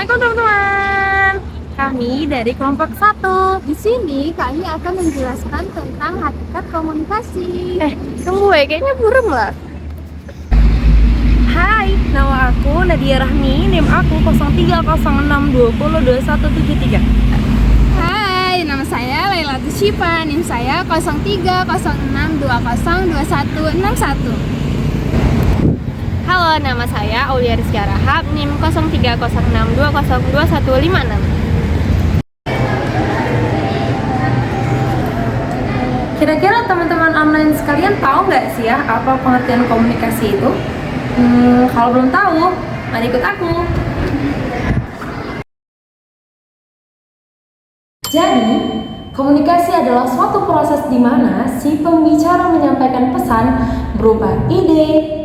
Assalamualaikum teman-teman. Kami dari kelompok 1. Di sini kami akan menjelaskan tentang hakikat komunikasi. Tunggu kayaknya burem lah. Hai, nama aku Nadia Rahmi, NIM aku 0306202173. Hai, nama saya Laila Tushipa, NIM saya 0306202161. Halo, nama saya Aulia Rizky Rahab, NIM 0306202156. Kira-kira teman-teman online sekalian tahu nggak sih ya apa pengertian komunikasi itu? Kalau belum tahu, mari ikut aku. Jadi, komunikasi adalah suatu proses di mana si pembicara menyampaikan pesan berupa ide,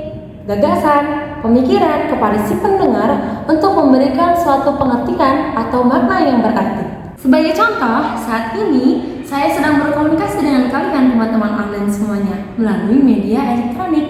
gagasan, pemikiran kepada si pendengar untuk memberikan suatu pengertian atau makna yang berarti. Sebagai contoh, saat ini saya sedang berkomunikasi dengan kalian teman-teman online semuanya melalui media elektronik.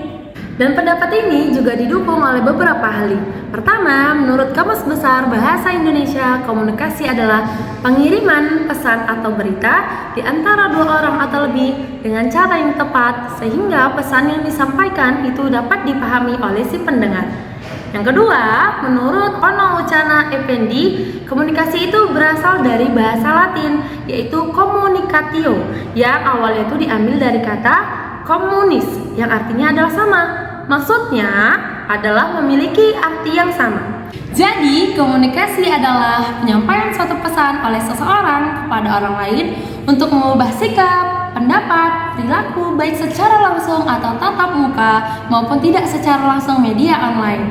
Dan pendapat ini juga didukung oleh beberapa hal. Pertama, menurut Kamus Besar Bahasa Indonesia, komunikasi adalah pengiriman pesan atau berita di antara dua orang atau lebih dengan cara yang tepat sehingga pesan yang disampaikan itu dapat dipahami oleh si pendengar. Yang kedua, menurut Ono Ucana Effendi, komunikasi itu berasal dari bahasa Latin yaitu communicatio yang awalnya itu diambil dari kata komunis yang artinya adalah sama. Maksudnya adalah memiliki arti yang sama. Jadi, komunikasi adalah penyampaian suatu pesan oleh seseorang kepada orang lain untuk mengubah sikap, pendapat, perilaku baik secara langsung atau tatap muka maupun tidak secara langsung media online.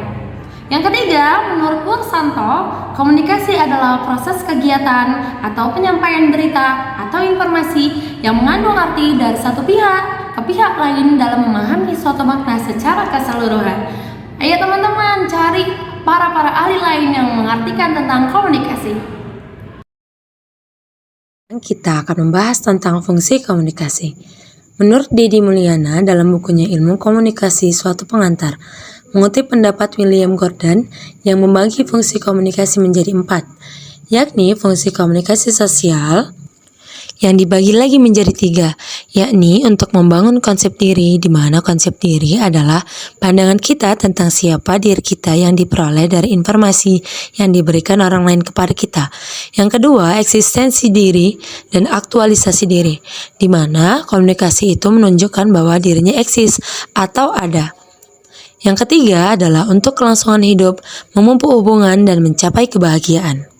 Yang ketiga, menurut Pursanto, komunikasi adalah proses kegiatan atau penyampaian berita atau informasi yang mengandung arti dari satu pihak ke pihak lain dalam memahami suatu makna secara keseluruhan. Ayo teman-teman, cari para ahli lain yang mengartikan tentang komunikasi. Kita akan membahas tentang fungsi komunikasi. Menurut Deddy Mulyana dalam bukunya Ilmu Komunikasi Suatu Pengantar, mengutip pendapat William Gordon yang membagi fungsi komunikasi menjadi 4, yakni fungsi komunikasi sosial, yang dibagi lagi menjadi 3, yakni untuk membangun konsep diri, di mana konsep diri adalah pandangan kita tentang siapa diri kita yang diperoleh dari informasi yang diberikan orang lain kepada kita. Yang kedua, eksistensi diri dan aktualisasi diri, di mana komunikasi itu menunjukkan bahwa dirinya eksis atau ada. Yang ketiga adalah untuk kelangsungan hidup, memupuk hubungan dan mencapai kebahagiaan.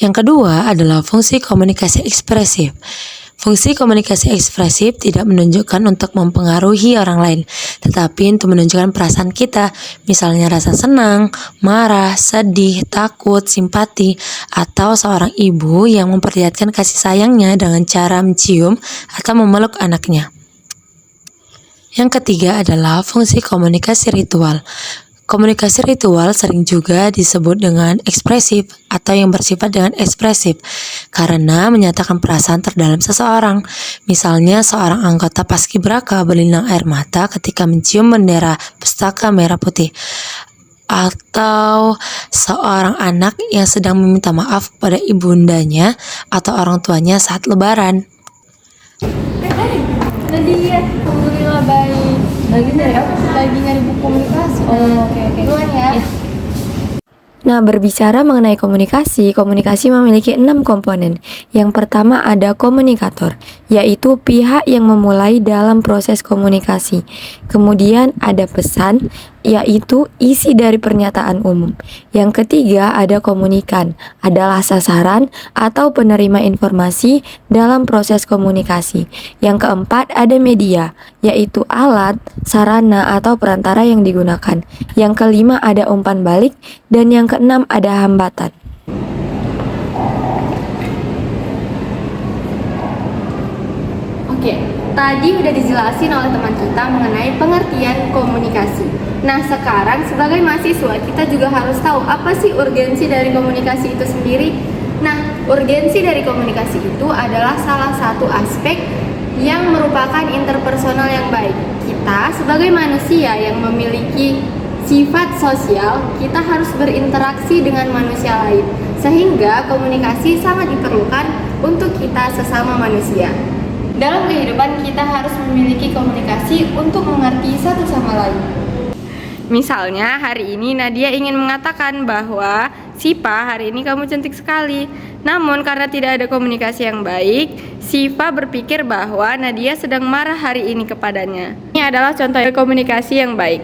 Yang kedua adalah fungsi komunikasi ekspresif. Fungsi komunikasi ekspresif tidak menunjukkan untuk mempengaruhi orang lain, tetapi untuk menunjukkan perasaan kita, misalnya rasa senang, marah, sedih, takut, simpati, atau seorang ibu yang memperlihatkan kasih sayangnya dengan cara mencium atau memeluk anaknya. Yang ketiga adalah fungsi komunikasi ritual. Komunikasi ritual sering juga disebut dengan ekspresif atau yang bersifat dengan ekspresif karena menyatakan perasaan terdalam seseorang. Misalnya seorang anggota paskibraka berlinang air mata ketika mencium bendera Pustaka Merah Putih, atau seorang anak yang sedang meminta maaf kepada ibundanya atau orang tuanya saat lebaran. Nadia, alhamdulillah baik. Lagi nyari buku komunikasi. Oke. Duluan ya. Nah, berbicara mengenai komunikasi memiliki 6 komponen. Yang pertama ada komunikator, yaitu pihak yang memulai dalam proses komunikasi. Kemudian ada pesan, yaitu isi dari pernyataan umum. Yang ketiga ada komunikan, adalah sasaran atau penerima informasi dalam proses komunikasi. Yang keempat ada media, yaitu alat, sarana atau perantara yang digunakan. Yang kelima ada umpan balik, dan yang keenam ada hambatan. Oke, tadi udah dijelasin oleh teman kita mengenai pengertian komunikasi. Nah, sekarang sebagai mahasiswa kita juga harus tahu apa sih urgensi dari komunikasi itu sendiri. Nah, urgensi dari komunikasi itu adalah salah satu aspek yang merupakan interpersonal yang baik. Kita sebagai manusia yang memiliki sifat sosial, kita harus berinteraksi dengan manusia lain, sehingga komunikasi sangat diperlukan untuk kita sesama manusia. Dalam kehidupan kita harus memiliki komunikasi untuk mengerti satu sama lain. Misalnya hari ini Nadia ingin mengatakan bahwa Sipa, hari ini kamu cantik sekali. Namun karena tidak ada komunikasi yang baik, Sipa berpikir bahwa Nadia sedang marah hari ini kepadanya. Ini adalah contoh komunikasi yang baik.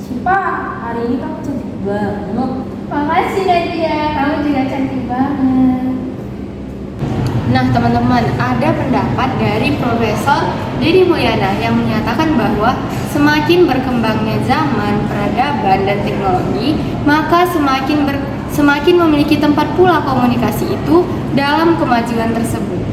Sipa, hari ini kamu cantik banget. Makasih Nadia, kamu juga cantik banget. Nah teman-teman, ada pendapat dari Profesor Dedi Mulyana yang menyatakan bahwa semakin berkembangnya zaman, peradaban, dan teknologi, maka semakin memiliki tempat pula komunikasi itu dalam kemajuan tersebut.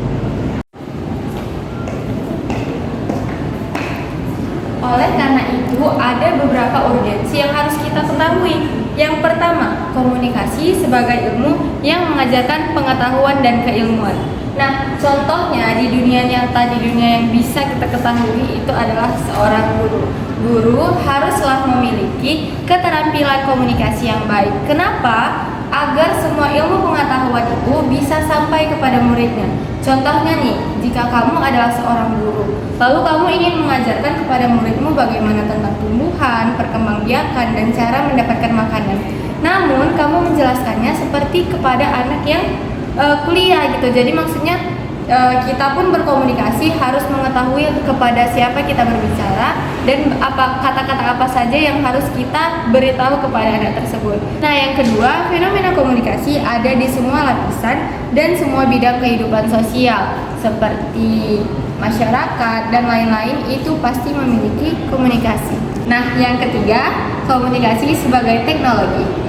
Oleh karena itu, ada beberapa urgensi yang harus kita ketahui. Yang pertama, komunikasi sebagai ilmu yang mengajarkan pengetahuan dan keilmuan. Nah, contohnya di dunia nyata, di dunia yang bisa kita ketahui itu adalah seorang guru. Guru haruslah memiliki keterampilan komunikasi yang baik. Kenapa? Agar semua ilmu pengetahuan itu bisa sampai kepada muridnya. Contohnya nih, jika kamu adalah seorang guru, lalu kamu ingin mengajarkan kepada muridmu bagaimana tentang tumbuhan, perkembangbiakan, dan cara mendapatkan makanan. Namun, kamu menjelaskannya seperti kepada anak yang kuliah gitu. Jadi maksudnya kita pun berkomunikasi harus mengetahui kepada siapa kita berbicara dan apa kata-kata apa saja yang harus kita beritahu kepada anak tersebut. Nah, yang kedua, fenomena komunikasi ada di semua lapisan dan semua bidang kehidupan sosial seperti masyarakat dan lain-lain itu pasti memiliki komunikasi. Nah, yang ketiga, komunikasi sebagai teknologi.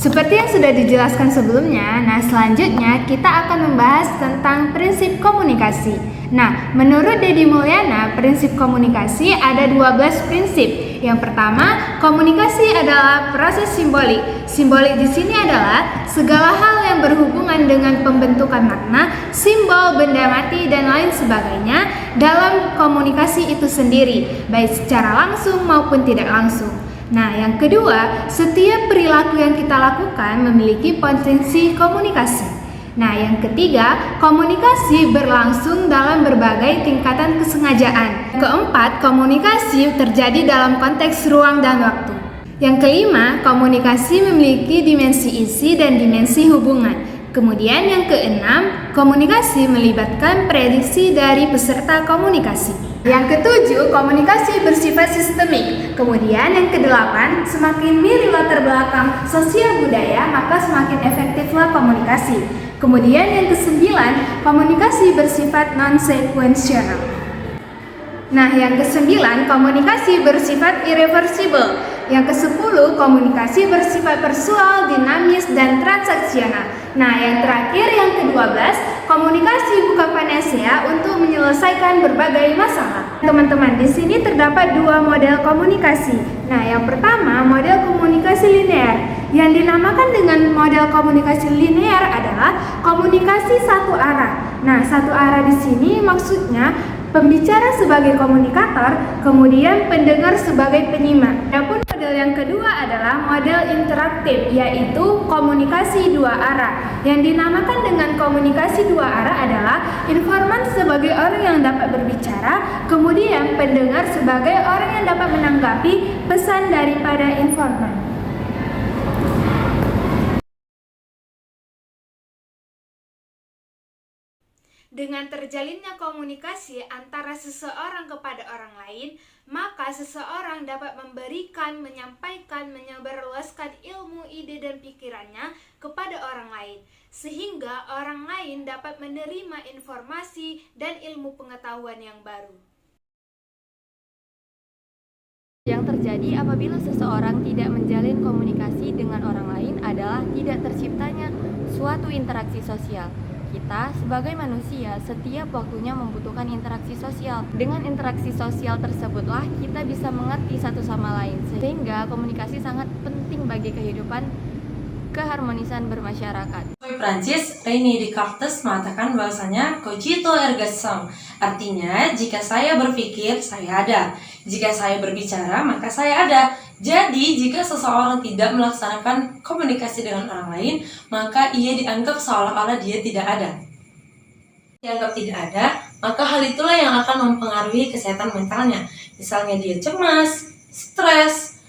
Seperti yang sudah dijelaskan sebelumnya, nah selanjutnya kita akan membahas tentang prinsip komunikasi. Nah, menurut Dedi Mulyana, prinsip komunikasi ada 12 prinsip. Yang pertama, komunikasi adalah proses simbolik. Simbolik di sini adalah segala hal yang berhubungan dengan pembentukan makna, simbol, benda mati, dan lain sebagainya dalam komunikasi itu sendiri, baik secara langsung maupun tidak langsung. Nah, yang kedua, setiap perilaku yang kita lakukan memiliki potensi komunikasi. Nah, yang ketiga, komunikasi berlangsung dalam berbagai tingkatan kesengajaan. Keempat, komunikasi terjadi dalam konteks ruang dan waktu. Yang kelima, komunikasi memiliki dimensi isi dan dimensi hubungan. Kemudian yang keenam, komunikasi melibatkan prediksi dari peserta komunikasi. Yang ketujuh, komunikasi bersifat sistemik. Kemudian yang kedelapan, semakin mirip latar belakang sosial budaya, maka semakin efektiflah komunikasi. Kemudian yang kesembilan, komunikasi bersifat non-sekuensial. Nah, yang kesembilan, komunikasi bersifat irreversible. Yang ke-10, komunikasi bersifat persual, dinamis, dan transaksional. Nah, yang terakhir, yang ke-12, komunikasi bukan panacea untuk menyelesaikan berbagai masalah. Teman-teman, di sini terdapat dua model komunikasi. Nah, yang pertama, model komunikasi linear. Yang dinamakan dengan model komunikasi linear adalah komunikasi satu arah. Nah, satu arah di sini maksudnya pembicara sebagai komunikator, kemudian pendengar sebagai penyimak. Adapun model yang kedua adalah model interaktif, yaitu komunikasi dua arah. Yang dinamakan dengan komunikasi dua arah adalah informan sebagai orang yang dapat berbicara, kemudian pendengar sebagai orang yang dapat menanggapi pesan daripada informan. Dengan terjalinnya komunikasi antara seseorang kepada orang lain, maka seseorang dapat memberikan, menyampaikan, menyebarluaskan ilmu, ide, dan pikirannya kepada orang lain, sehingga orang lain dapat menerima informasi dan ilmu pengetahuan yang baru. Yang terjadi apabila seseorang tidak menjalin komunikasi dengan orang lain adalah tidak terciptanya suatu interaksi sosial. Kita sebagai manusia setiap waktunya membutuhkan interaksi sosial. Dengan interaksi sosial tersebutlah kita bisa mengerti satu sama lain, sehingga komunikasi sangat penting bagi kehidupan keharmonisan bermasyarakat. Prancis, René Descartes mengatakan bahwasanya cogito ergo sum. Artinya, jika saya berpikir, saya ada. Jika saya berbicara, maka saya ada. Jadi, jika seseorang tidak melaksanakan komunikasi dengan orang lain, maka ia dianggap seolah-olah dia tidak ada. Dianggap tidak ada, maka hal itulah yang akan mempengaruhi kesehatan mentalnya. Misalnya dia cemas, stres,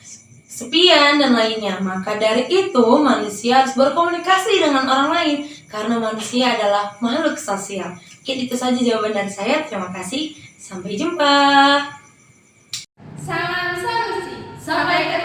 kesepian, dan lainnya. Maka dari itu manusia harus berkomunikasi dengan orang lain karena manusia adalah makhluk sosial. Oke, itu saja jawaban dari saya. Terima kasih. Sampai jumpa. Salam solusi. Sampai ketemu.